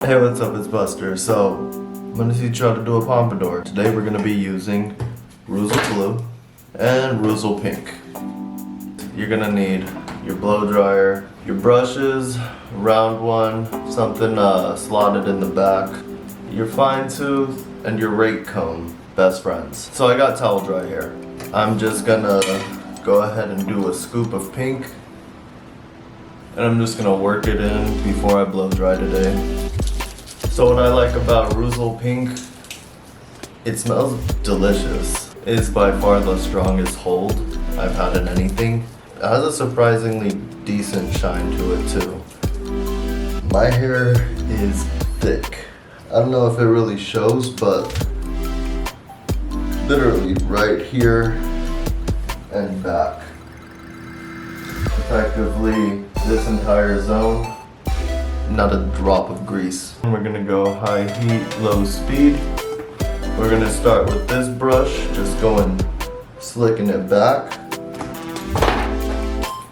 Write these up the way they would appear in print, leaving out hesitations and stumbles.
Hey, what's up? It's Buster. So, I'm gonna teach you how to do a pompadour. Today we're gonna be using Reuzel Blue and Reuzel Pink. You're gonna need your blow dryer, your brushes, a round one, something slotted in the back, your fine tooth, and your rake comb, best friends. So I got towel dry here. I'm just gonna go ahead and do a scoop of pink, and I'm just gonna work it in before I blow dry today. So what I like about Reuzel Pink, it smells delicious. It is by far the strongest hold I've had in anything. It has a surprisingly decent shine to it too. My hair is thick. I don't know if it really shows, but literally right here and back. Effectively, this entire zone. Not a drop of grease. We're gonna go high heat, low speed. We're gonna start with this brush, just going slicking it back.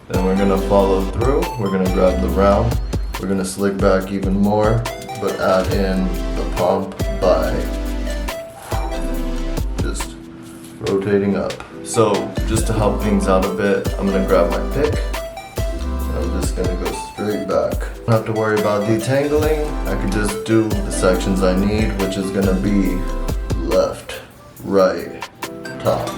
Then we're gonna follow through. We're gonna grab the round. We're gonna slick back even more, but add in the pump by just rotating up. So just to help things out a bit, I'm gonna grab my pick. I'm just gonna go straight back. Don't have to worry about detangling. I could just do the sections I need, which is gonna be left, right, top.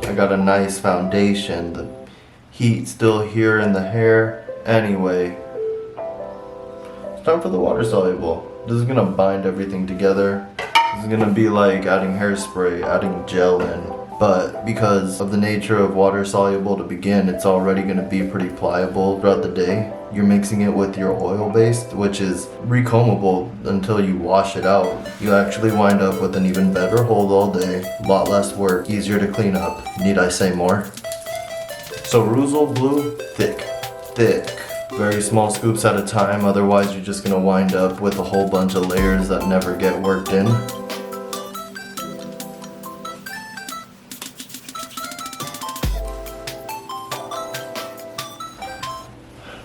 I got a nice foundation. The heat still here in the hair. Anyway, it's time for the water soluble. This is gonna bind everything together. This is gonna be like adding hairspray, adding gel in. But because of the nature of water soluble to begin, it's already gonna be pretty pliable throughout the day. You're mixing it with your oil based, which is recombable until you wash it out. You actually wind up with an even better hold all day, a lot less work, easier to clean up. Need I say more? So Reuzel Blue, thick. Very small scoops at a time, otherwise you're just gonna wind up with a whole bunch of layers that never get worked in.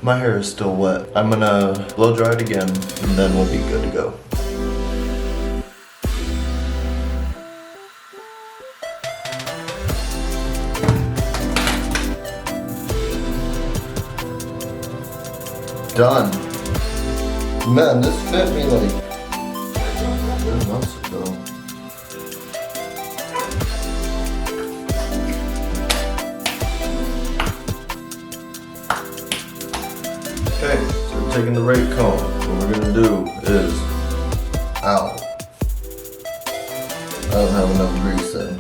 My hair is still wet. I'm gonna blow dry it again, and then we'll be good to go. Done. Man, this fit me like 10 months ago. Okay, so we're taking the rake comb. What we're gonna do is, ow, I don't have enough grease in.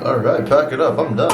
Alright, pack it up, I'm done.